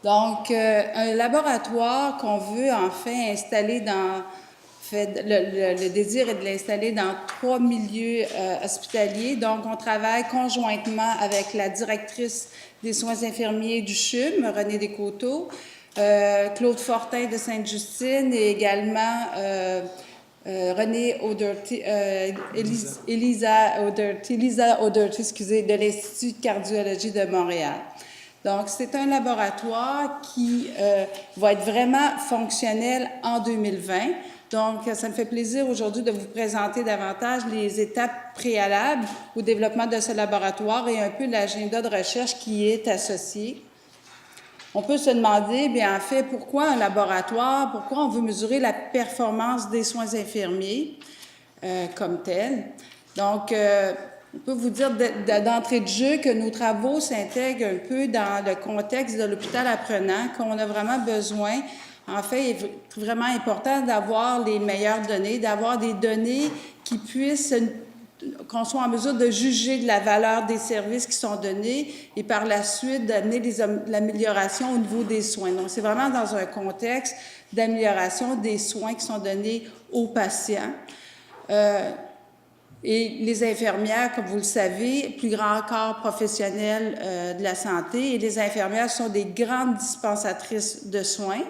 Donc, un laboratoire qu'on veut enfin installer le désir est de l'installer dans 3 milieux hospitaliers. Donc, on travaille conjointement avec la directrice des soins infirmiers du CHUM, Renée Descoteaux, Claude Fortin de Sainte-Justine et également Renée O'Doherty, Lisa O'Doherty, excusez, de l'Institut de cardiologie de Montréal. Donc, c'est un laboratoire qui va être vraiment fonctionnel en 2020. Donc, ça me fait plaisir aujourd'hui de vous présenter davantage les étapes préalables au développement de ce laboratoire et un peu l'agenda de recherche qui est associé. On peut se demander, bien en fait, pourquoi un laboratoire, pourquoi on veut mesurer la performance des soins infirmiers comme tel. Donc, on peut vous dire d'entrée de jeu que nos travaux s'intègrent un peu dans le contexte de l'hôpital apprenant, qu'on a vraiment besoin. En fait, il est vraiment important d'avoir les meilleures données, d'avoir des données qui puissent, qu'on soit en mesure de juger de la valeur des services qui sont donnés et par la suite d'amener l'amélioration au niveau des soins. Donc, c'est vraiment dans un contexte d'amélioration des soins qui sont donnés aux patients. Et les infirmières, comme vous le savez, plus grand corps professionnel de la santé, et les infirmières sont des grandes dispensatrices de soins.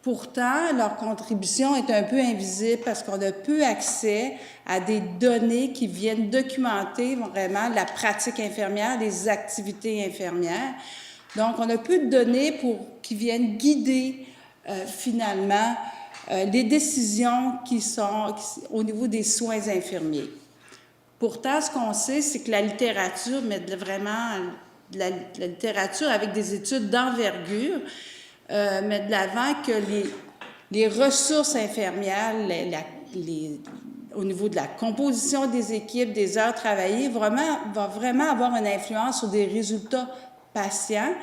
Pourtant, leur contribution est un peu invisible parce qu'on a peu accès à des données qui viennent documenter vraiment la pratique infirmière, les activités infirmières. Donc, on a peu de données qui viennent guider finalement les décisions qui sont au niveau des soins infirmiers. Pourtant, ce qu'on sait, c'est que la littérature vraiment la littérature avec des études d'envergure met de l'avant que les ressources infirmières, au niveau de la composition des équipes, des heures travaillées, va vraiment avoir une influence sur des résultats patients,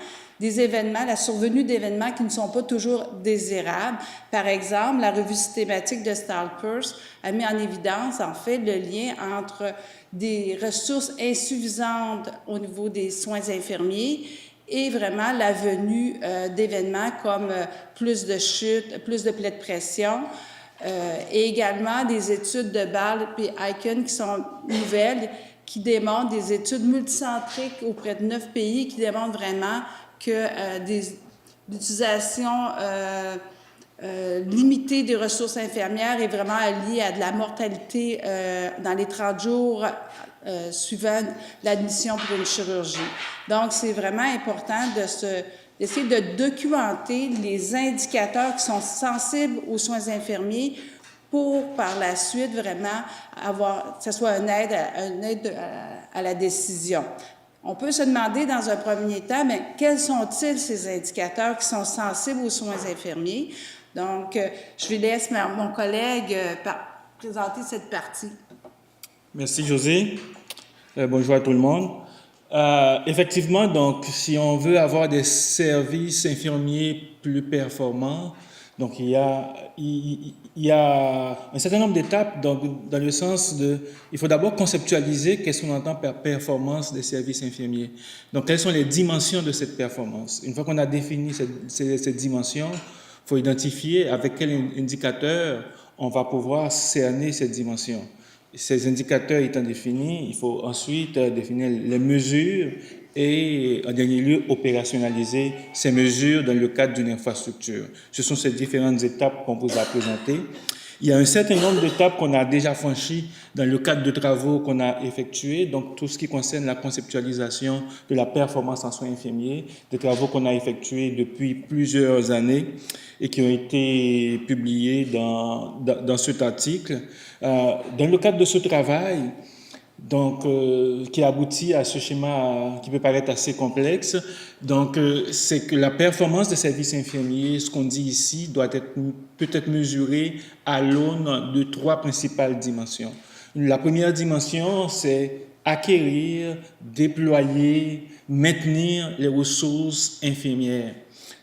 des événements, la survenue d'événements qui ne sont pas toujours désirables. Par exemple, la revue systématique de Stalpers a mis en évidence, en fait, le lien entre des ressources insuffisantes au niveau des soins infirmiers et vraiment la venue d'événements comme plus de chutes, plus de plaies de pression, et également des études de Ball et Icahn qui sont nouvelles, qui démontrent des études multicentriques auprès de 9 pays qui démontrent vraiment que l'utilisation limitée des ressources infirmières est vraiment liée à de la mortalité dans les 30 jours suivant l'admission pour une chirurgie. Donc, c'est vraiment important d'essayer de documenter les indicateurs qui sont sensibles aux soins infirmiers pour, par la suite, vraiment que ce soit une aide à la décision. On peut se demander dans un premier temps, mais quels sont-ils ces indicateurs qui sont sensibles aux soins infirmiers? Donc, je vais laisser mon collègue présenter cette partie. Merci, José. Bonjour à tout le monde. Effectivement, donc, si on veut avoir des services infirmiers plus performants, donc il y a un certain nombre d'étapes dans le sens il faut d'abord conceptualiser qu'est-ce qu'on entend par performance des services infirmiers. Donc, quelles sont les dimensions de cette performance? Une fois qu'on a défini cette dimension, il faut identifier avec quel indicateur on va pouvoir cerner cette dimension. Ces indicateurs étant définis, il faut ensuite définir les mesures et, en dernier lieu, opérationnaliser ces mesures dans le cadre d'une infrastructure. Ce sont ces différentes étapes qu'on vous a présentées. Il y a un certain nombre d'étapes qu'on a déjà franchies dans le cadre de travaux qu'on a effectués, donc tout ce qui concerne la conceptualisation de la performance en soins infirmiers, des travaux qu'on a effectués depuis plusieurs années et qui ont été publiés dans cet article. Dans le cadre de ce travail, donc, qui aboutit à ce schéma qui peut paraître assez complexe. Donc, c'est que la performance des services infirmiers, ce qu'on dit ici, peut être mesurée à l'aune de 3 principales dimensions. La première dimension, c'est acquérir, déployer, maintenir les ressources infirmières.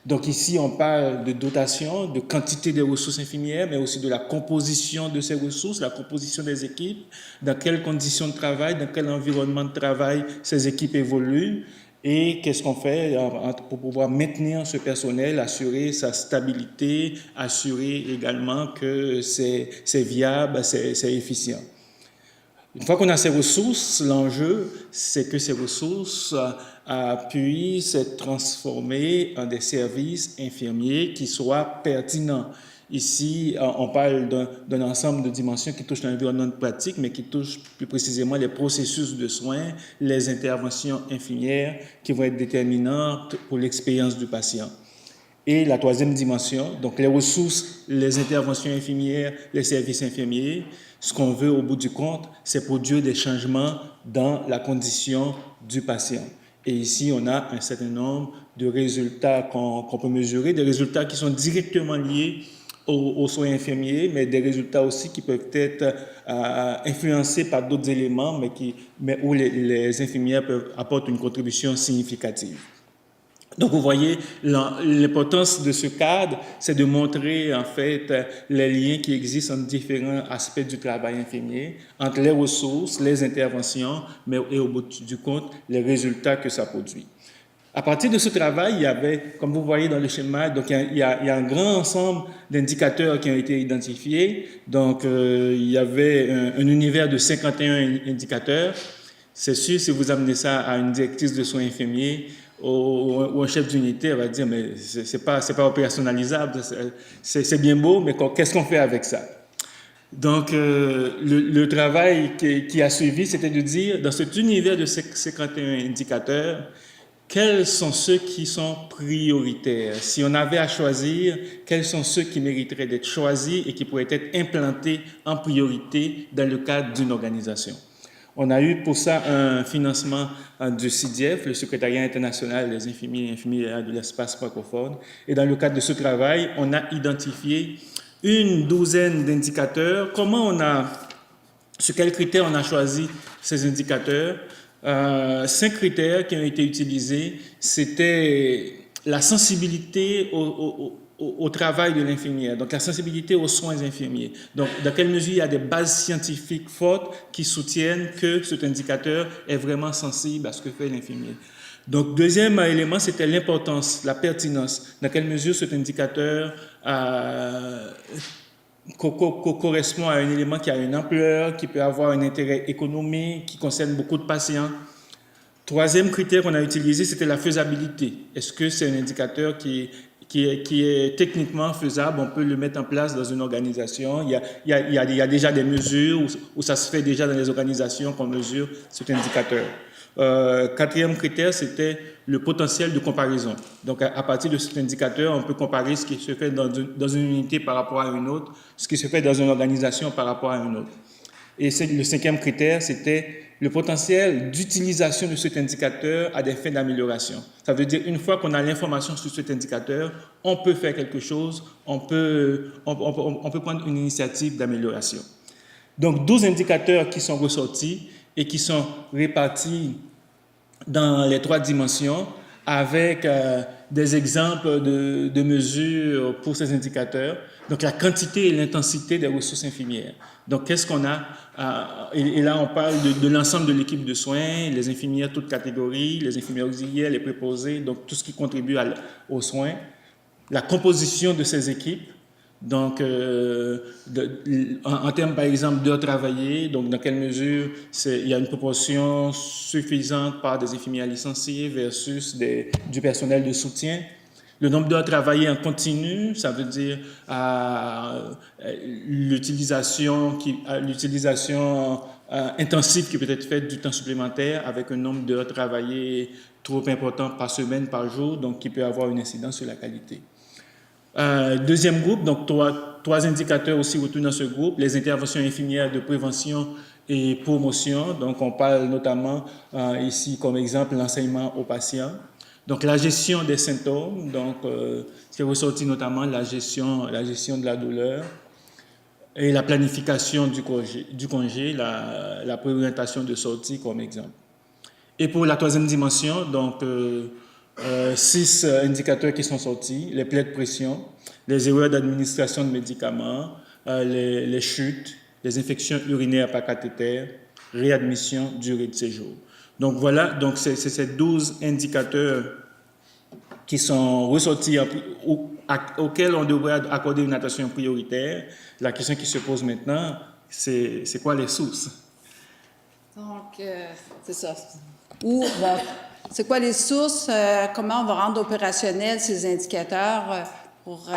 Donc ici, on parle de dotation, de quantité des ressources infirmières, mais aussi de la composition de ces ressources, la composition des équipes, dans quelles conditions de travail, dans quel environnement de travail ces équipes évoluent, Et qu'est-ce qu'on fait pour pouvoir maintenir ce personnel, assurer sa stabilité, assurer également que c'est viable, c'est efficient. Une fois qu'on a ces ressources, l'enjeu, c'est que ces ressources puissent être transformées en des services infirmiers qui soient pertinents. Ici, on parle d'un ensemble de dimensions qui touchent l'environnement de pratique, mais qui touchent plus précisément les processus de soins, les interventions infirmières qui vont être déterminantes pour l'expérience du patient. Et la troisième dimension, donc les ressources, les interventions infirmières, les services infirmiers, ce qu'on veut au bout du compte, c'est produire des changements dans la condition du patient. Et ici, on a un certain nombre de résultats qu'on peut mesurer, des résultats qui sont directement liés aux soins infirmiers, mais des résultats aussi qui peuvent être influencés par d'autres éléments, mais où les infirmières apportent une contribution significative. Donc, vous voyez, l'importance de ce cadre, c'est de montrer, en fait, les liens qui existent entre différents aspects du travail infirmier, entre les ressources, les interventions, et au bout du compte, les résultats que ça produit. À partir de ce travail, il y avait, comme vous voyez dans le schéma, donc il y a un grand ensemble d'indicateurs qui ont été identifiés. Donc, il y avait un univers de 51 indicateurs. C'est sûr, si vous amenez ça à une directrice de soins infirmiers, ou un chef d'unité, elle va dire, mais c'est pas opérationnalisable, c'est bien beau, mais qu'est-ce qu'on fait avec ça? Donc, le travail qui a suivi, c'était de dire, dans cet univers de 51 indicateurs, quels sont ceux qui sont prioritaires? Si on avait à choisir, quels sont ceux qui mériteraient d'être choisis et qui pourraient être implantés en priorité dans le cadre d'une organisation? On a eu pour ça un financement du CIDIEF, le Secrétariat international des infirmiers et infirmières de l'espace francophone. Et dans le cadre de ce travail, on a identifié une douzaine d'indicateurs. Sur quels critères on a choisi ces indicateurs? 5 critères qui ont été utilisés, c'était la sensibilité au travail de l'infirmière, donc la sensibilité aux soins infirmiers. Donc, dans quelle mesure il y a des bases scientifiques fortes qui soutiennent que cet indicateur est vraiment sensible à ce que fait l'infirmier. Donc, deuxième élément, c'était l'importance, la pertinence. Dans quelle mesure cet indicateur correspond à un élément qui a une ampleur, qui peut avoir un intérêt économique, qui concerne beaucoup de patients. Troisième critère qu'on a utilisé, c'était la faisabilité. Est-ce que c'est un indicateur qui est techniquement faisable, on peut le mettre en place dans une organisation. Il y a déjà des mesures où ça se fait déjà dans les organisations qu'on mesure cet indicateur. Quatrième critère, c'était le potentiel de comparaison. Donc, à partir de cet indicateur, on peut comparer ce qui se fait dans une unité par rapport à une autre, ce qui se fait dans une organisation par rapport à une autre. Et le cinquième critère, c'était le potentiel d'utilisation de cet indicateur à des fins d'amélioration. Ça veut dire, une fois qu'on a l'information sur cet indicateur, on peut faire quelque chose, on peut prendre une initiative d'amélioration. Donc, 12 indicateurs qui sont ressortis et qui sont répartis dans les 3 dimensions avec des exemples de mesures pour ces indicateurs. Donc, la quantité et l'intensité des ressources infirmières. Donc, qu'est-ce qu'on a? Et là, on parle de l'ensemble de l'équipe de soins, les infirmières toutes catégories, les infirmières auxiliaires, les préposés, donc tout ce qui contribue aux soins. La composition de ces équipes, donc en termes, par exemple, d'heures travaillées, donc dans quelle mesure il y a une proportion suffisante par des infirmières licenciées versus du personnel de soutien. Le nombre d'heures travaillées en continu, ça veut dire l'utilisation intensive qui peut être faite du temps supplémentaire avec un nombre d'heures travaillées trop important par semaine, par jour, donc qui peut avoir une incidence sur la qualité. Deuxième groupe, donc 3 indicateurs aussi retenus dans ce groupe, les interventions infirmières de prévention et promotion. Donc on parle notamment ici comme exemple l'enseignement aux patients. Donc la gestion des symptômes, donc c'est ressorti notamment la gestion de la douleur et la planification du congé, la préorientation de sortie comme exemple. Et pour la 3e dimension, donc 6 indicateurs qui sont sortis, les plaies de pression, les erreurs d'administration de médicaments, les chutes, les infections urinaires par cathéter, réadmission, durée de séjour. Donc voilà, donc c'est ces 12 indicateurs qui sont ressortis auxquels on devrait accorder une attention prioritaire. La question qui se pose maintenant, c'est quoi les sources? Donc, c'est ça. Ou, bon, c'est quoi les sources? Comment on va rendre opérationnels ces indicateurs pour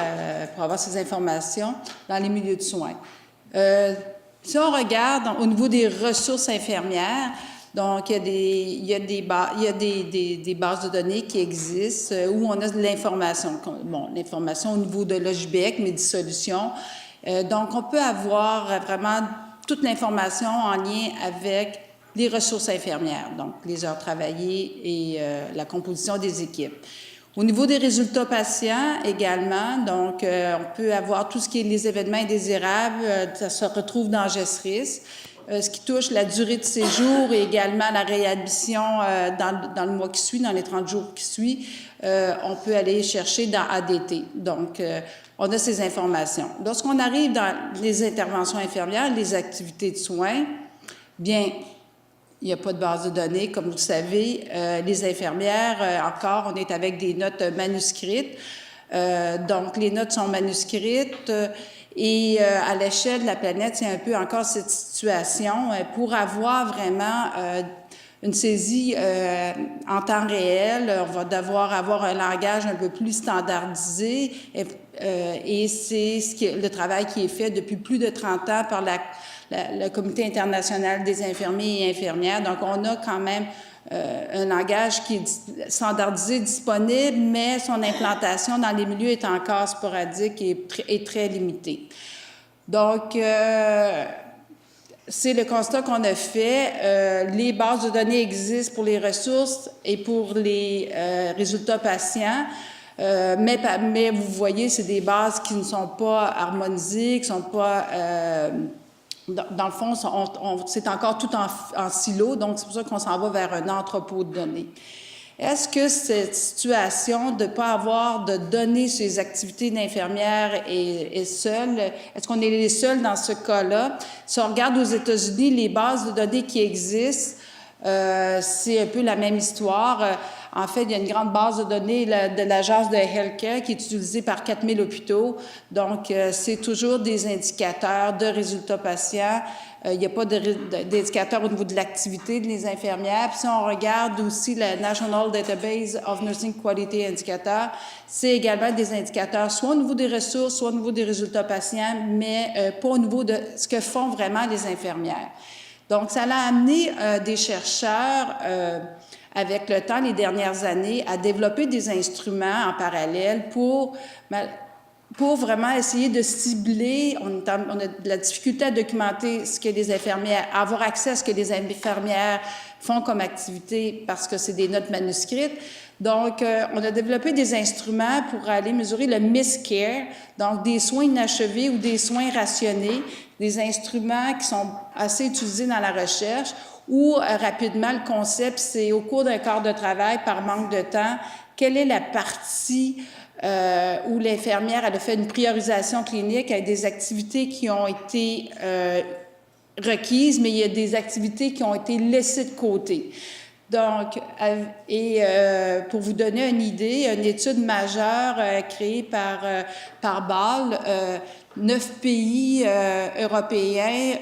avoir ces informations dans les milieux de soins? Si on regarde au niveau des ressources infirmières, donc il y a des bases de données qui existent où on a de l'information. Bon, l'information au niveau de l'OJBEC, Médisolutions. Donc, on peut avoir vraiment toute l'information en lien avec les ressources infirmières, donc les heures travaillées et la composition des équipes. Au niveau des résultats patients également, donc on peut avoir tout ce qui est les événements indésirables, ça se retrouve dans GESRIS. Ce qui touche la durée de séjour et également la réadmission dans le mois qui suit, dans les 30 jours qui suivent, on peut aller chercher dans ADT. Donc, on a ces informations. Lorsqu'on arrive dans les interventions infirmières, les activités de soins, bien, il n'y a pas de base de données, comme vous le savez. Les infirmières, encore, on est avec des notes manuscrites. Donc, les notes sont manuscrites et à l'échelle de la planète, c'est un peu encore cette situation. Pour avoir vraiment une saisie en temps réel, on va devoir avoir un langage un peu plus standardisé et c'est le travail qui est fait depuis plus de 30 ans par le Comité international des infirmiers et infirmières. Donc, on a quand même un langage qui est standardisé, disponible, mais son implantation dans les milieux est encore sporadique et très limitée. Donc, c'est le constat qu'on a fait. Les bases de données existent pour les ressources et pour les résultats patients. Mais vous voyez, c'est des bases qui ne sont pas harmonisées, qui ne sont pas... dans le fond, c'est encore tout en silo, donc c'est pour ça qu'on s'en va vers un entrepôt de données. Est-ce que cette situation de ne pas avoir de données sur les activités d'infirmières est seule? Est-ce qu'on est les seuls dans ce cas-là? Si on regarde aux États-Unis, les bases de données qui existent, c'est un peu la même histoire. En fait, il y a une grande base de données de l'Agence de Healthcare qui est utilisée par 4000 hôpitaux. Donc, c'est toujours des indicateurs de résultats patients. Il n'y a pas d'indicateurs au niveau de l'activité des infirmières. Puis si on regarde aussi la National Database of Nursing Quality Indicators, c'est également des indicateurs soit au niveau des ressources, soit au niveau des résultats patients, mais pas au niveau de ce que font vraiment les infirmières. Donc, ça a amené des chercheurs avec le temps, les dernières années, à développer des instruments en parallèle pour vraiment essayer de cibler. On a de la difficulté à documenter ce que les infirmières, à avoir accès à ce que les infirmières font comme activité parce que c'est des notes manuscrites. Donc, on a développé des instruments pour aller mesurer le miscare, donc des soins inachevés ou des soins rationnés, des instruments qui sont assez utilisés dans la recherche où, rapidement, le concept, c'est au cours d'un quart de travail, par manque de temps, quelle est la partie où l'infirmière elle a fait une priorisation clinique avec des activités qui ont été requises, mais il y a des activités qui ont été laissées de côté. Donc, pour vous donner une idée, une étude majeure créée par Bâle, 9 pays européens,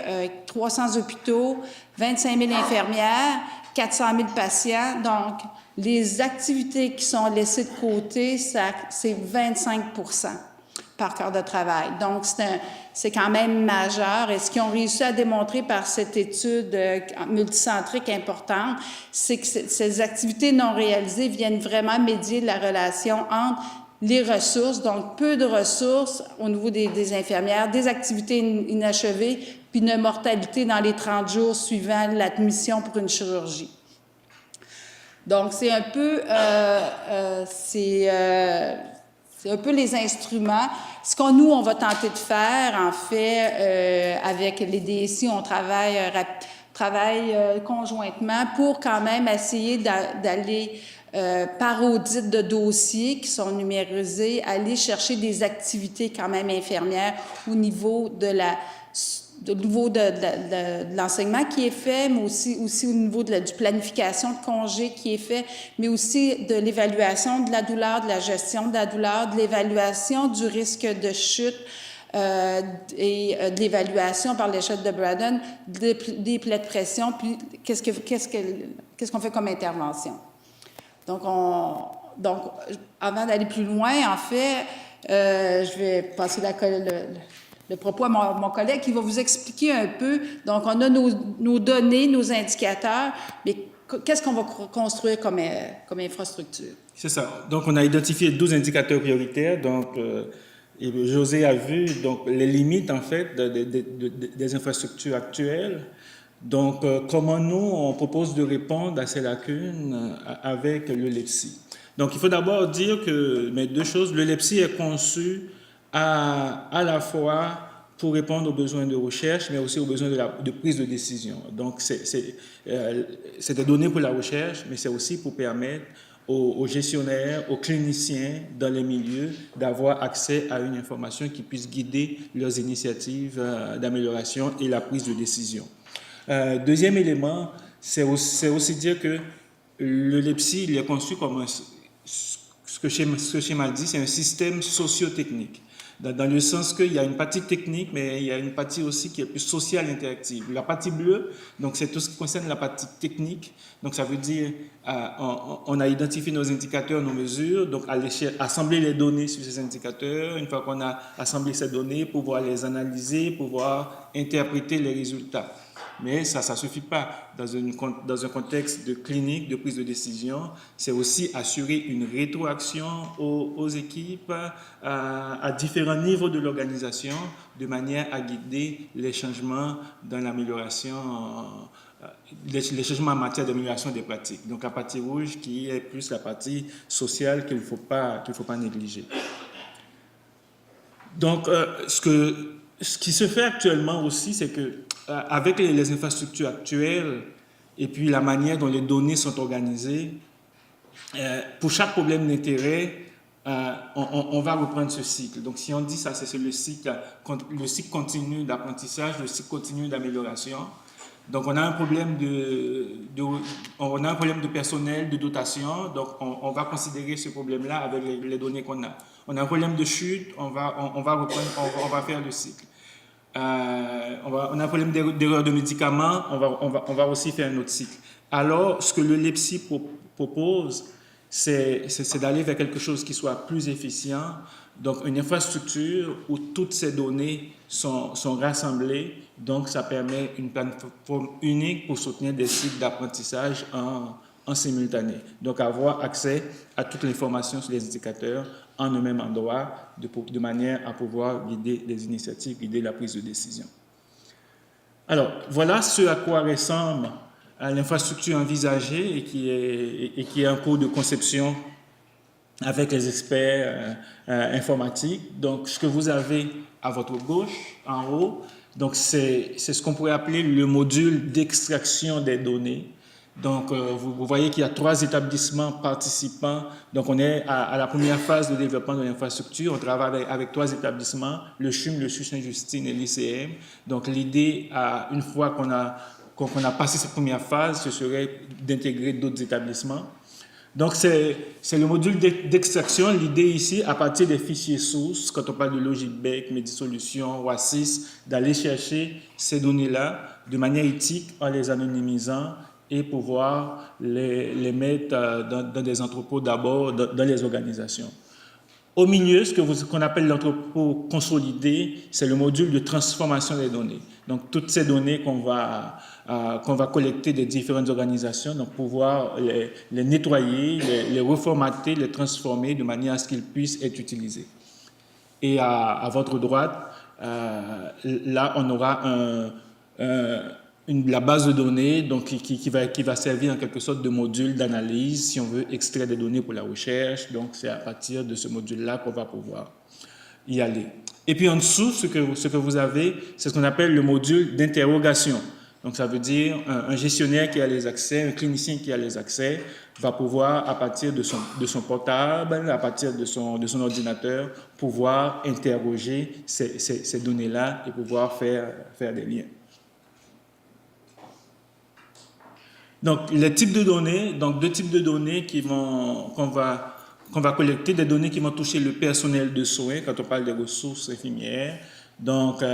300 hôpitaux, 25 000 infirmières, 400 000 patients. Donc, les activités qui sont laissées de côté, c'est 25 par quart de travail. Donc, c'est quand même majeur. Et ce qu'ils ont réussi à démontrer par cette étude multicentrique importante, c'est que ces activités non réalisées viennent vraiment médier la relation entre les ressources, donc peu de ressources au niveau des infirmières, des activités inachevées, puis une mortalité dans les 30 jours suivant l'admission pour une chirurgie. Donc, c'est un peu, c'est un peu les instruments. Ce qu'on nous, on va tenter de faire, en fait, avec les DSI, on travaille conjointement pour quand même essayer d'aller par audit de dossiers qui sont numérisés, aller chercher des activités quand même infirmières au niveau de au niveau de l'enseignement qui est fait, mais aussi au niveau du planification de congé qui est fait, mais aussi de l'évaluation de la douleur, de la gestion de la douleur, de l'évaluation du risque de chute et de l'évaluation par l'échelle de Braden des plaies de pression, puis qu'est-ce qu'on fait comme intervention. Donc, avant d'aller plus loin, en fait, je vais passer le propos à mon collègue qui va vous expliquer un peu. Donc, on a nos données, nos indicateurs, mais qu'est-ce qu'on va construire comme infrastructure? C'est ça. Donc, on a identifié 12 indicateurs prioritaires. Donc, et José a vu donc, les limites, en fait, des infrastructures actuelles. Donc, comment nous, on propose de répondre à ces lacunes avec le LEPSI. Donc, il faut d'abord dire que, mais deux choses, le LEPSI est conçu à la fois pour répondre aux besoins de recherche, mais aussi aux besoins de prise de décision. Donc, c'est des données pour la recherche, mais c'est aussi pour permettre aux gestionnaires, aux cliniciens dans les milieux d'avoir accès à une information qui puisse guider leurs initiatives d'amélioration et la prise de décision. Deuxième élément, c'est aussi dire que le LEPSI, il est conçu comme ce que Schéma dit, c'est un système socio-technique. Dans le sens qu'il y a une partie technique, mais il y a une partie aussi qui est plus sociale interactive. La partie bleue, donc c'est tout ce qui concerne la partie technique. Donc ça veut dire, on a identifié nos indicateurs, nos mesures, donc assembler les données sur ces indicateurs. Une fois qu'on a assemblé ces données, pouvoir les analyser, pouvoir interpréter les résultats. Mais ça ne suffit pas. Dans un contexte de clinique, de prise de décision, c'est aussi assurer une rétroaction aux équipes à différents niveaux de l'organisation, de manière à guider les changements dans l'amélioration, les changements en matière d'amélioration des pratiques. Donc la partie rouge qui est plus la partie sociale qu'il ne faut pas négliger. Donc ce qui se fait actuellement aussi, c'est que avec les infrastructures actuelles et puis la manière dont les données sont organisées, pour chaque problème d'intérêt, on va reprendre ce cycle. Donc, si on dit ça, c'est le cycle continu d'apprentissage, le cycle continu d'amélioration. Donc, on a un problème de personnel, de dotation. Donc, on va considérer ce problème-là avec les données qu'on a. On a un problème de chute, on va reprendre, on va faire le cycle. On a un problème d'erreur de médicaments, on va aussi faire un autre cycle. Alors, ce que le LEPSI propose, c'est d'aller vers quelque chose qui soit plus efficient, donc une infrastructure où toutes ces données sont rassemblées, donc ça permet une plateforme unique pour soutenir des cycles d'apprentissage en simultané. Donc avoir accès à toute l'information sur les indicateurs en un même endroit, de manière à pouvoir guider les initiatives, guider la prise de décision. Alors, voilà ce à quoi ressemble l'infrastructure envisagée et qui est en cours de conception avec les experts informatiques. Donc, ce que vous avez à votre gauche, en haut, donc c'est ce qu'on pourrait appeler le module d'extraction des données. Donc, vous voyez qu'il y a 3 établissements participants. Donc, on est à la première phase de développement de l'infrastructure. On travaille avec 3 établissements, le CHUM, le CHU Sainte-Justine et l'ICM. Donc, l'idée, une fois qu'on a passé cette première phase, ce serait d'intégrer d'autres établissements. Donc, c'est le module d'extraction. L'idée ici, à partir des fichiers sources, quand on parle de Logitech, Medisolutions, Oasis, d'aller chercher ces données-là de manière éthique en les anonymisant et pouvoir les mettre dans des entrepôts d'abord, dans les organisations. Au milieu, ce qu'on appelle l'entrepôt consolidé, c'est le module de transformation des données. Donc, toutes ces données qu'on va collecter des différentes organisations, donc pouvoir les nettoyer, les reformater, les transformer de manière à ce qu'ils puissent être utilisés. Et à votre droite, là, on aura la base de données donc, qui va servir en quelque sorte de module d'analyse si on veut extraire des données pour la recherche. Donc, c'est à partir de ce module-là qu'on va pouvoir y aller. Et puis en dessous, ce que vous avez, c'est ce qu'on appelle le module d'interrogation. Donc, ça veut dire un gestionnaire qui a les accès, un clinicien qui a les accès, va pouvoir, à partir de son portable, à partir de son ordinateur, pouvoir interroger ces données-là et pouvoir faire des liens. Donc, les types de données, donc deux types de données qu'on va collecter, des données qui vont toucher le personnel de soins quand on parle des ressources infirmières. Donc,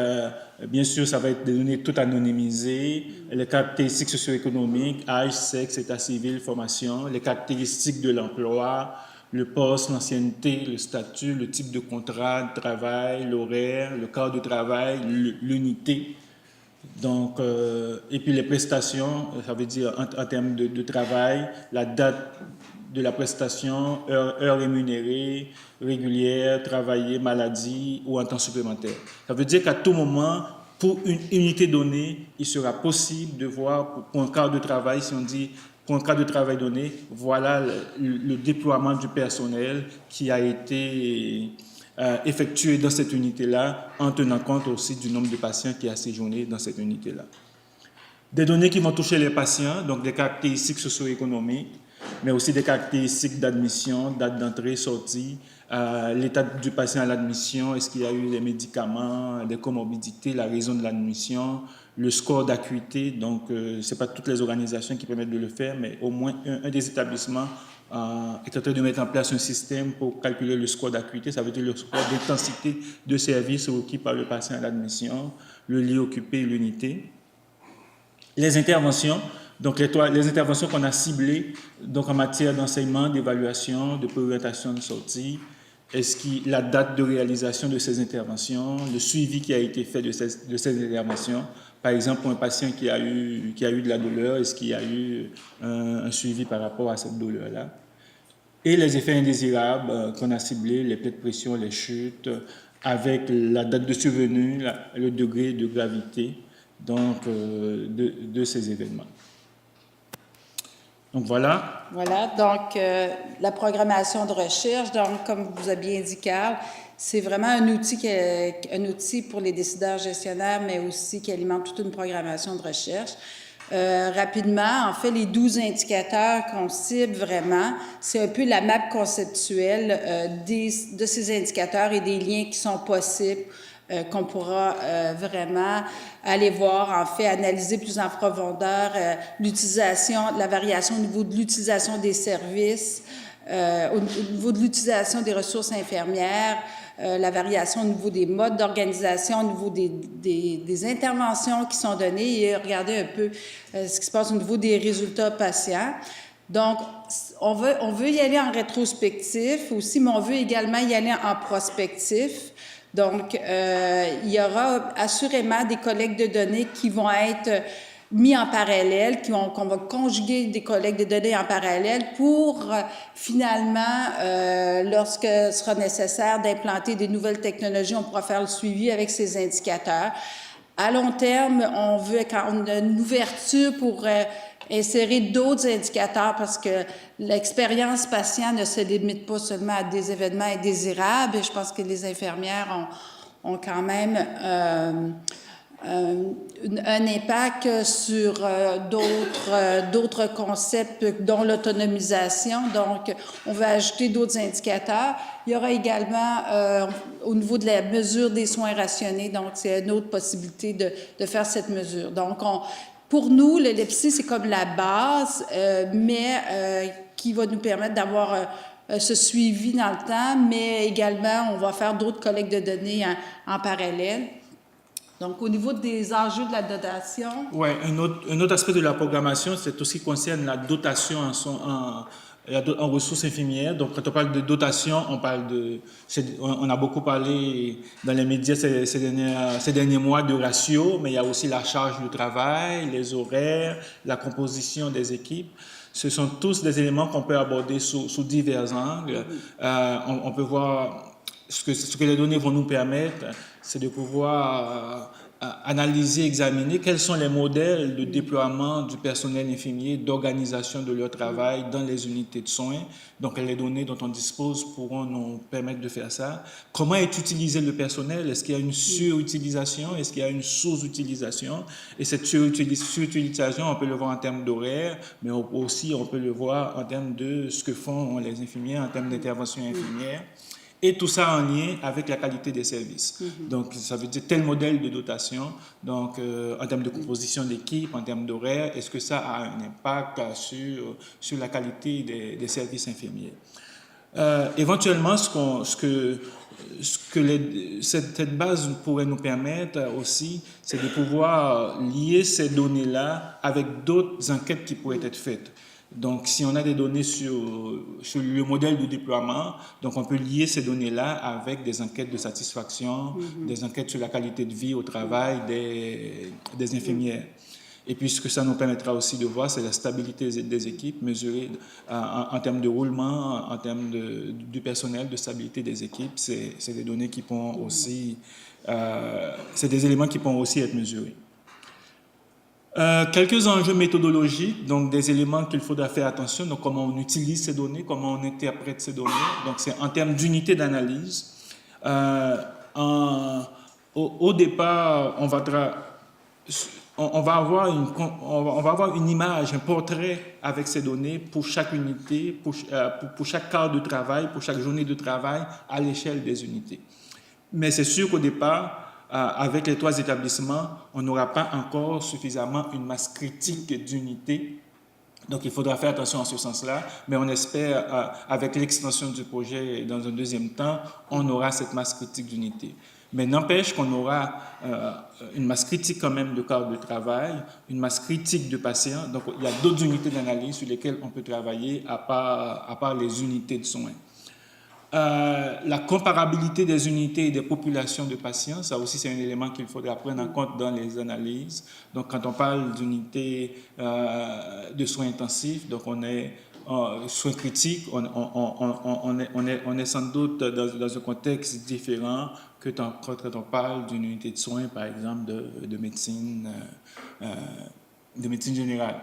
bien sûr, ça va être des données toutes anonymisées, les caractéristiques socio-économiques, âge, sexe, état civil, formation, les caractéristiques de l'emploi, le poste, l'ancienneté, le statut, le type de contrat de travail, l'horaire, le cadre de travail, l'unité. Donc, et puis les prestations, ça veut dire en termes de travail, la date de la prestation, heure rémunérée, régulière, travaillée, maladie ou en temps supplémentaire. Ça veut dire qu'à tout moment, pour une unité donnée, il sera possible de voir pour un cadre de travail, si on dit pour un cadre de travail donné, voilà le déploiement du personnel qui a été effectué dans cette unité-là, en tenant compte aussi du nombre de patients qui a séjourné dans cette unité-là. Des données qui vont toucher les patients, donc des caractéristiques socio-économiques, mais aussi des caractéristiques d'admission, date d'entrée, sortie, l'état du patient à l'admission, est-ce qu'il y a eu des médicaments, des comorbidités, la raison de l'admission, le score d'acuité. Donc, ce n'est pas toutes les organisations qui permettent de le faire, mais au moins un des établissements est en train de mettre en place un système pour calculer le score d'acuité. Ça veut dire le score d'intensité de service requis par le patient à l'admission, le lit occupé et l'unité. Les interventions, donc les interventions qu'on a ciblées donc en matière d'enseignement, d'évaluation, de préorientation de sortie, la date de réalisation de ces interventions, le suivi qui a été fait de ces interventions. Par exemple, pour un patient qui a eu de la douleur, est-ce qu'il y a eu un suivi par rapport à cette douleur-là? Et les effets indésirables qu'on a ciblés, les plaies de pression, les chutes, avec la date de survenue, le degré de gravité donc, de ces événements. Donc voilà. Voilà, donc la programmation de recherche, donc comme vous avez bien dit, Carl, c'est vraiment un outil pour les décideurs gestionnaires, mais aussi qui alimente toute une programmation de recherche. Rapidement, en fait, les 12 indicateurs qu'on cible vraiment, c'est un peu la map conceptuelle de ces indicateurs et des liens qui sont possibles, qu'on pourra vraiment aller voir, en fait, analyser plus en profondeur l'utilisation, la variation au niveau de l'utilisation des services, au niveau de l'utilisation des ressources infirmières, la variation au niveau des modes d'organisation, au niveau des interventions qui sont données et regarder un peu ce qui se passe au niveau des résultats patients. Donc, on veut y aller en rétrospectif aussi, mais on veut également y aller en prospectif. Donc, il y aura assurément des collectes de données qui vont être mis en parallèle, qu'on va conjuguer des collectes de données en parallèle pour finalement, lorsque ce sera nécessaire d'implanter des nouvelles technologies, on pourra faire le suivi avec ces indicateurs. À long terme, on veut qu'on ait une ouverture pour insérer d'autres indicateurs parce que l'expérience patient ne se limite pas seulement à des événements indésirables. Je pense que les infirmières ont quand même un impact sur d'autres concepts, dont l'autonomisation. Donc, on va ajouter d'autres indicateurs. Il y aura également, au niveau de la mesure des soins rationnés, donc c'est une autre possibilité de faire cette mesure. Donc, pour nous, l'EPSI, c'est comme la base, mais qui va nous permettre d'avoir ce suivi dans le temps, mais également, on va faire d'autres collectes de données en parallèle. Donc, au niveau des enjeux de la dotation... Oui, un autre aspect de la programmation, c'est tout ce qui concerne la dotation en ressources infirmières. Donc, quand on parle de dotation, on a beaucoup parlé dans les médias ces derniers mois de ratio, mais il y a aussi la charge du travail, les horaires, la composition des équipes. Ce sont tous des éléments qu'on peut aborder sous divers angles. On peut voir ce que les données vont nous permettre, c'est de pouvoir analyser, examiner quels sont les modèles de déploiement du personnel infirmier, d'organisation de leur travail dans les unités de soins. Donc, les données dont on dispose pourront nous permettre de faire ça. Comment est utilisé le personnel? Est-ce qu'il y a une surutilisation? Est-ce qu'il y a une sous-utilisation? Et cette surutilisation, on peut le voir en termes d'horaire, mais aussi on peut le voir en termes de ce que font les infirmiers, en termes d'intervention infirmière. Et tout ça en lien avec la qualité des services. Donc, ça veut dire tel modèle de dotation, donc en termes de composition d'équipe, en termes d'horaire, est-ce que ça a un impact sur la qualité des services infirmiers? Éventuellement, cette base pourrait nous permettre aussi, c'est de pouvoir lier ces données-là avec d'autres enquêtes qui pourraient être faites. Donc, si on a des données sur le modèle de déploiement, donc on peut lier ces données-là avec des enquêtes de satisfaction, des enquêtes sur la qualité de vie au travail des infirmières. Et puis, ce que ça nous permettra aussi de voir, c'est la stabilité des équipes mesurée en termes de roulement, en termes du personnel, de stabilité des équipes. C'est des données qui pourront aussi, c'est des éléments qui pourront aussi être mesurés. Quelques enjeux méthodologiques, donc des éléments qu'il faudra faire attention, donc comment on utilise ces données, comment on interprète ces données. Donc c'est en termes d'unité d'analyse. Au départ, on va avoir une image, un portrait avec ces données pour chaque unité, pour chaque quart de travail, pour chaque journée de travail à l'échelle des unités. Mais c'est sûr qu'au départ, avec les 3 établissements, on n'aura pas encore suffisamment une masse critique d'unités. Donc, il faudra faire attention en ce sens-là. Mais on espère, avec l'extension du projet dans un deuxième temps, on aura cette masse critique d'unités. Mais n'empêche qu'on aura une masse critique quand même de cadres de travail, une masse critique de patients. Donc, il y a d'autres unités d'analyse sur lesquelles on peut travailler à part les unités de soins. La comparabilité des unités et des populations de patients, ça aussi c'est un élément qu'il faudra prendre en compte dans les analyses. Donc quand on parle d'unités de soins intensifs, donc on est soins critiques, on est sans doute dans un contexte différent que quand on parle d'une unité de soins, par exemple, de médecine générale.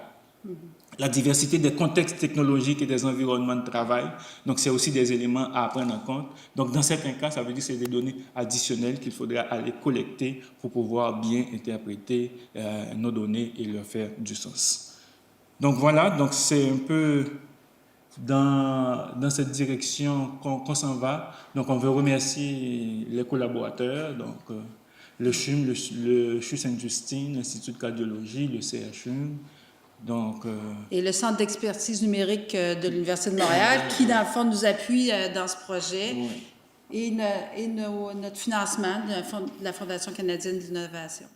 La diversité des contextes technologiques et des environnements de travail. Donc, c'est aussi des éléments à prendre en compte. Donc, dans certains cas, ça veut dire que c'est des données additionnelles qu'il faudra aller collecter pour pouvoir bien interpréter nos données et leur faire du sens. Donc, voilà. Donc, c'est un peu dans cette direction qu'on s'en va. Donc, on veut remercier les collaborateurs. Donc, le CHUM, le CHU Sainte-Justine, l'Institut de cardiologie, le CHUM. Donc, et le Centre d'expertise numérique de l'Université de Montréal, qui, dans le fond, nous appuie dans ce projet, et notre financement de la Fondation canadienne de l'innovation.